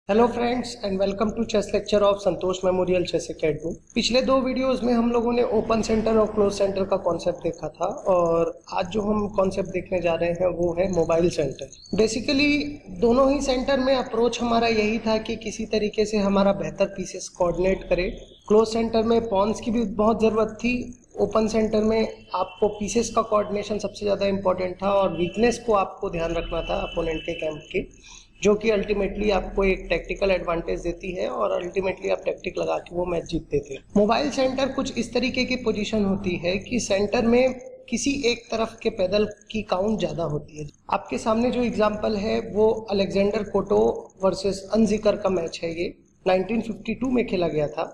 Hello friends and welcome to chess lecture of Santosh memorial chess academy. पिछले दो videos में हम लोगों ने ओपन सेंटर और क्लोज सेंटर का कॉन्सेप्ट देखा था और आज जो हम कॉन्सेप्ट देखने जा रहे हैं वो है मोबाइल सेंटर। बेसिकली दोनों ही सेंटर में अप्रोच हमारा यही था कि किसी तरीके से हमारा बेहतर पीसेस कोऑर्डिनेट करे। क्लोज सेंटर में पॉन्स की भी बहुत ज़रूरत थी, ओपन सेंटर में आपको पीसेस का कोऑर्डिनेशन सबसे ज़्यादा इंपॉर्टेंट था और वीकनेस को आपको ध्यान रखना था अपोनेंट के कैंप की, जो कि अल्टीमेटली आपको एक टैक्टिकल एडवांटेज देती है और अल्टीमेटली आप टैक्टिक लगा के वो मैच जीतते थे। मोबाइल सेंटर कुछ इस तरीके की पोजीशन होती है कि सेंटर में किसी एक तरफ के पैदल की काउंट ज़्यादा होती है। आपके सामने जो एग्जांपल है वो अलेक्जेंडर कोटो वर्सेस अनजिकर का मैच है। ये 1952 में खेला गया था।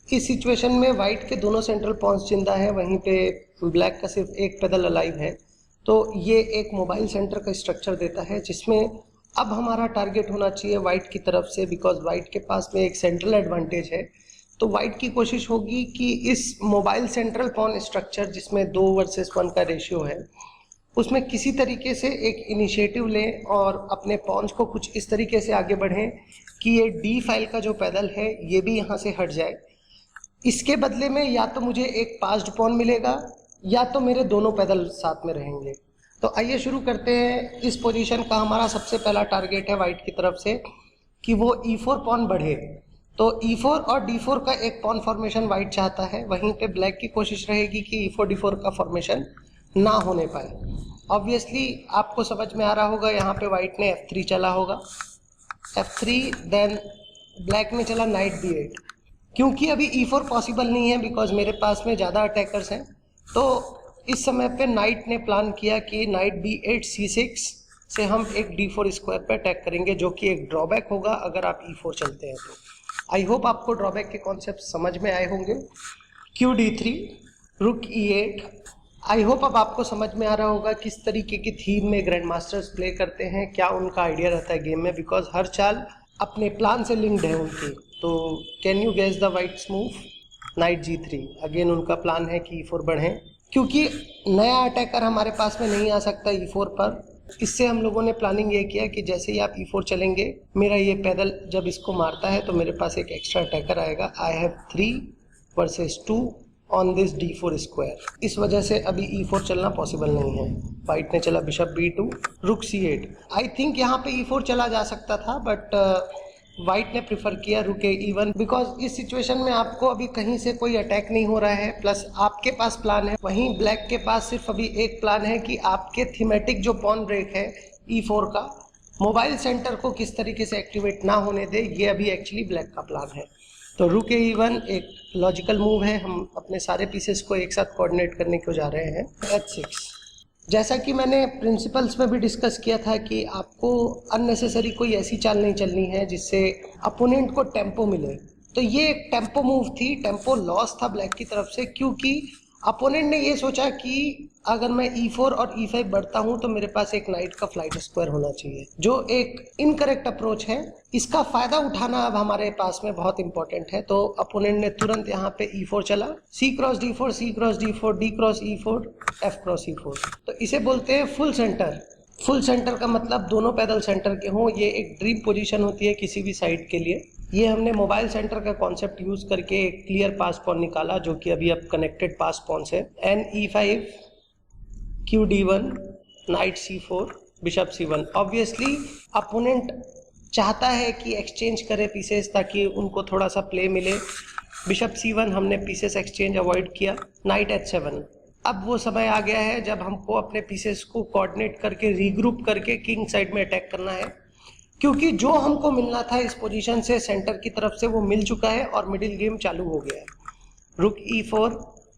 इस सिचुएशन में वाइट के दोनों सेंट्रल पॉन्स जिंदा है, वहीं पे ब्लैक का सिर्फ एक पैदल अलाइव है। तो ये एक मोबाइल सेंटर का स्ट्रक्चर देता है जिसमें अब हमारा टारगेट होना चाहिए वाइट की तरफ से, बिकॉज वाइट के पास में एक सेंट्रल एडवांटेज है। तो वाइट की कोशिश होगी कि इस मोबाइल सेंट्रल पॉन स्ट्रक्चर जिसमें 2 वर्सेस 1 का रेशियो है उसमें किसी तरीके से एक इनिशिएटिव लें और अपने पॉन्स को कुछ इस तरीके से आगे बढ़ें कि ये डी फाइल का जो पैदल है ये भी यहाँ से हट जाए। इसके बदले में या तो मुझे एक पास्ड पॉन मिलेगा या तो मेरे दोनों पैदल साथ में रहेंगे। तो आइए शुरू करते हैं। इस पोजीशन का हमारा सबसे पहला टारगेट है वाइट की तरफ से कि वो E4 पॉन बढ़े। तो E4 और D4 का एक पॉन फॉर्मेशन वाइट चाहता है, वहीं पे ब्लैक की कोशिश रहेगी कि E4 D4 का फॉर्मेशन ना होने पाए। ऑब्वियसली आपको समझ में आ रहा होगा, यहाँ पे वाइट ने F3 चला होगा, F3 देन ब्लैक ने चला नाइट B8। क्योंकि अभी E4 पॉसिबल नहीं है बिकॉज मेरे पास में ज़्यादा अटैकर्स हैं, तो इस समय पे नाइट ने प्लान किया कि नाइट B8 C6 से हम एक D4 स्क्वायर पे अटैक करेंगे, जो कि एक ड्रॉबैक होगा अगर आप E4 चलते हैं। तो आई होप आपको ड्रॉबैक के कॉन्सेप्ट समझ में आए होंगे। Q D3, रुक E8। आई होप अब आपको समझ में आ रहा होगा किस तरीके की थीम में ग्रैंड मास्टर्स प्ले करते हैं, क्या उनका आइडिया रहता है गेम में, बिकॉज हर चाल अपने प्लान से लिंक्ड है उनकी। तो can you guess the white's move? Knight G3। Again उनका प्लान है कि E4 बढ़ें, क्योंकि नया अटैकर हमारे पास में नहीं आ सकता E4 पर। इससे हम लोगों ने प्लानिंग ये किया कि जैसे ही आप E4 चलेंगे, मेरा ये पैदल जब इसको मारता है तो मेरे पास एक एक्स्ट्रा अटैकर आएगा। I have 3 versus 2 on this D4 square. इस वजह से अभी E4 चलना पॉसिबल नहीं है। वाइट ने चला बिशप B2, रुक C8। आई थिंक यहाँ पे E4 चला जा सकता था, बट वाइट ने प्रिफर किया रुके E1, बिकॉज इस सिचुएशन में आपको अभी कहीं से कोई अटैक नहीं हो रहा है, प्लस आपके पास प्लान है। वहीं ब्लैक के पास सिर्फ अभी एक प्लान है कि आपके थीमेटिक जो पॉन ब्रेक है E4 का, मोबाइल सेंटर को किस तरीके से एक्टिवेट ना होने दे, ये अभी एक्चुअली ब्लैक का प्लान है। तो रुके E1 एक लॉजिकल मूव है। हम अपने सारे पीसेस को एक साथ कोऑर्डिनेट करने को जा रहे हैं। H6, जैसा कि मैंने प्रिंसिपल्स में भी डिस्कस किया था कि आपको अननेसेसरी कोई ऐसी चाल नहीं चलनी है जिससे अपोनेंट को टेम्पो मिले। तो ये एक टेम्पो मूव थी, टेम्पो लॉस था ब्लैक की तरफ से, क्योंकि अपोनेंट ने ये सोचा कि अगर मैं E4 और E5 बढ़ता हूं तो मेरे पास एक नाइट का फ्लाइट स्क्वायर होना चाहिए, जो एक इनकरेक्ट अप्रोच है। इसका फायदा उठाना अब हमारे पास में बहुत इंपॉर्टेंट है। तो अपोनेंट ने तुरंत यहाँ पे E4 चला, C cross D4, C cross D4, D cross E4, F cross E4। तो इसे बोलते हैं फुल सेंटर। फुल सेंटर का मतलब दोनों पैदल सेंटर के हों। ये एक ड्रीम पोजीशन होती है किसी भी साइड के लिए। ये हमने मोबाइल सेंटर का कॉन्सेप्ट यूज करके एक क्लियर पास पॉन निकाला, जो कि अभी अब कनेक्टेड पास पॉन है। N E5, Q D1, night C4, bishop C1। Obviously opponent चाहता है कि एक्सचेंज करे पीसेस ताकि उनको थोड़ा सा प्ले मिले। बिशप C1 हमने पीसेस एक्सचेंज अवॉइड किया। Night H7। अब वो समय आ गया है जब हमको अपने पीसेस को कोऑर्डिनेट करके रीग्रुप करके किंग साइड में अटैक करना है, क्योंकि जो हमको मिलना था इस पोजीशन से सेंटर की तरफ से वो मिल चुका है और मिडिल गेम चालू हो गया है। रुक E4,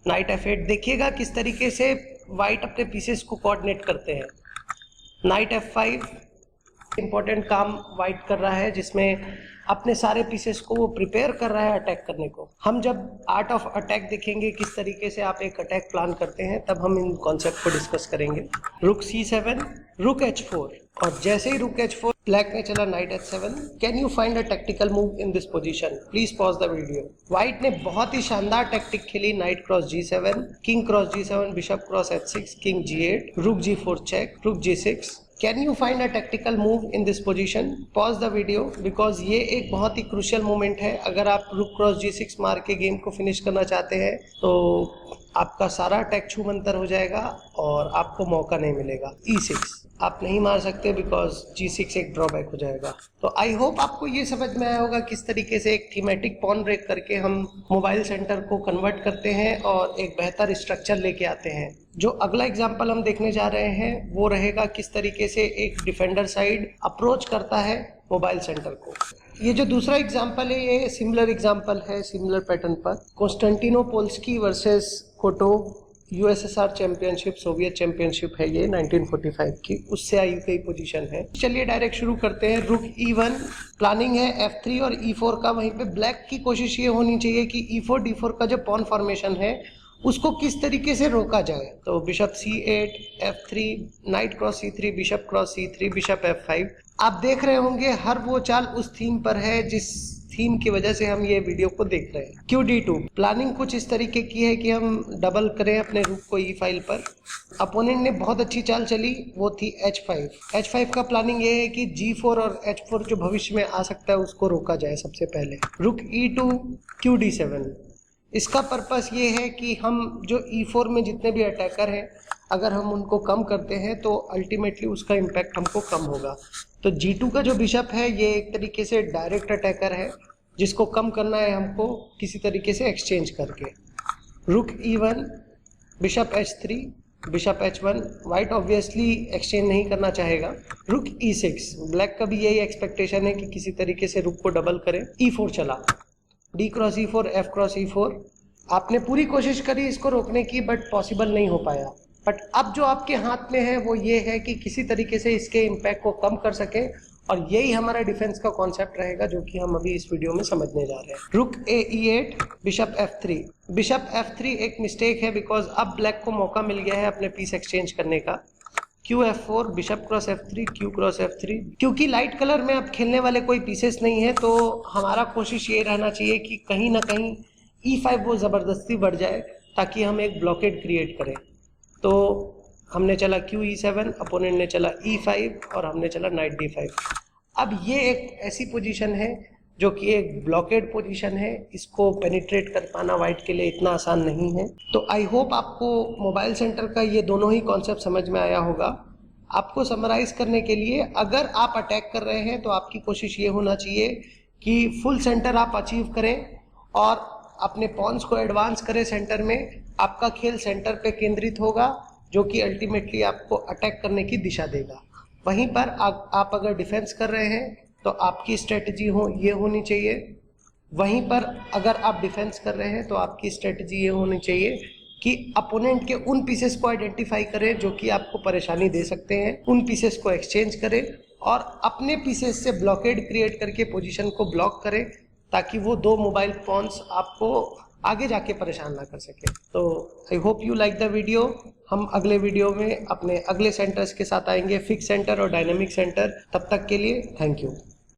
नाइट F8। देखिएगा किस तरीके से वाइट अपने पीसेस को कोऑर्डिनेट करते हैं। नाइट F5, इंपॉर्टेंट काम वाइट कर रहा है जिसमें अपने सारे पीसेस को वो प्रिपेयर कर रहा है अटैक करने को। हम जब आर्ट ऑफ अटैक देखेंगे, किस तरीके से आप एक अटैक प्लान करते हैं, तब हम इन कॉन्सेप्ट को डिस्कस करेंगे। रुक C7, रुक H4, और जैसे ही रुक H4, ब्लैक ने चला night H7। Can you find a tactical move in this position? Please pause the video. White ने बहुत ही शानदार टैक्टिक खेली। Night cross G7, king cross G7, bishop cross H6, king G8, रुक G4 चेक, रुक G6, can you find a tactical move in this position? Pause the video because ये एक बहुत ही crucial moment है। अगर आप रुक क्रॉस G6 मार के गेम को फिनिश करना चाहते हैं तो आपका सारा अटैक छू मंतर हो जाएगा और आपको मौका नहीं मिलेगा। E6 आप नहीं मार सकते बिकॉज G6 एक ड्रॉबैक हो जाएगा। तो आई होप आपको ये समझ में आया होगा किस तरीके से एक थीमेटिक पॉन ब्रेक करके हम मोबाइल सेंटर को कन्वर्ट करते हैं और एक बेहतर स्ट्रक्चर लेके आते हैं। जो अगला एग्जाम्पल हम देखने जा रहे हैं वो रहेगा किस तरीके से एक डिफेंडर साइड अप्रोच करता है मोबाइल सेंटर को। ये जो दूसरा एग्जाम्पल है ये सिमिलर एग्जाम्पल है, सिमिलर पैटर्न पर। Konstantinopolsky versus Kotov USSR championship, Soviet championship है ये 1945 की, उससे आई गई पोजीशन है। चलिए डायरेक्ट शुरू करते हैं। रुक E1, प्लानिंग है F3 और E4 का। वहीं पे ब्लैक की कोशिश ये होनी चाहिए कि E4 D4 का जो पॉन फॉर्मेशन है उसको किस तरीके से रोका जाए। तो bishop C8, F3, night cross C3, bishop cross C3, bishop F5। आप देख रहे होंगे हर वो चाल उस थीम पर है जिस थीम की वजह से हम ये वीडियो को देख रहे हैं। QD2, प्लानिंग कुछ इस तरीके की है कि हम डबल करें अपने रुक को E फाइल पर। अपोनेंट ने बहुत अच्छी चाल चली, वो थी H5। H5 का प्लानिंग ये है कि G4 और H4 जो भविष्य में आ सकता है उसको रोका जाए सबसे पहले। रुक E2, QD7। इसका पर्पस ये है कि हम जो E4 में जितने भी अटैकर हैं अगर हम उनको कम करते हैं तो अल्टीमेटली उसका इम्पैक्ट हमको कम होगा। तो G2 का जो बिशप है ये एक तरीके से डायरेक्ट अटैकर है जिसको कम करना है हमको किसी तरीके से एक्सचेंज करके। रुक E1, bishop H3, bishop H1। White obviously exchange नहीं करना चाहेगा। रुक E6, ब्लैक का भी यही एक्सपेक्टेशन है कि किसी तरीके से रुक को डबल करें। E4 चला, D cross E4, F cross E4। आपने पूरी कोशिश करी इसको रोकने की बट पॉसिबल नहीं हो पाया। बट अब जो आपके हाथ में है वो ये है कि किसी तरीके से इसके इम्पैक्ट को कम कर सकें और यही हमारा डिफेंस का कॉन्सेप्ट रहेगा जो कि हम अभी इस वीडियो में समझने जा रहे हैं। रुक E8, bishop F3। Bishop F3 एक मिस्टेक है बिकॉज अब ब्लैक को मौका मिल गया है अपने पीस एक्सचेंज करने का। QF4, bishop cross F3, Q cross F3। क्योंकि लाइट कलर में अब खेलने वाले कोई पीसेस नहीं है तो हमारा कोशिश ये रहना चाहिए कि कहीं ना कहीं E5 वो ज़बरदस्ती बढ़ जाए ताकि हम एक ब्लॉकेड क्रिएट करें। तो हमने चला QE7, अपोनेंट ने चला E5 और हमने चला नाइट D5। अब ये एक ऐसी पोजीशन है जो कि एक ब्लॉकेड पोजीशन है, इसको पेनिट्रेट कर पाना वाइट के लिए इतना आसान नहीं है। तो आई होप आपको मोबाइल सेंटर का ये दोनों ही कॉन्सेप्ट समझ में आया होगा। आपको समराइज करने के लिए अगर आप अटैक कर रहे हैं तो आपकी कोशिश ये होना चाहिए कि फुल सेंटर आप अचीव करें और अपने पॉन्स को एडवांस करें सेंटर में। आपका खेल सेंटर पे केंद्रित होगा जो कि अल्टीमेटली आपको अटैक करने की दिशा देगा। वहीं पर आप अगर डिफेंस कर रहे हैं तो आपकी स्ट्रेटजी ये होनी चाहिए। वहीं पर अगर आप डिफेंस कर रहे हैं तो आपकी स्ट्रेटजी ये होनी चाहिए कि अपोनेंट के उन पीसेस को आइडेंटिफाई करें जो कि आपको परेशानी दे सकते हैं, उन पीसेस को एक्सचेंज करें और अपने पीसेस से ब्लॉकेड क्रिएट करके पोजीशन को ब्लॉक करें ताकि वो दो मोबाइल पॉन्स आपको आगे जाके परेशान ना कर सके। तो I hope you like the video. हम अगले वीडियो में अपने अगले सेंटर्स के साथ आएंगे, फिक्स सेंटर और डायनेमिक सेंटर। तब तक के लिए थैंक यू।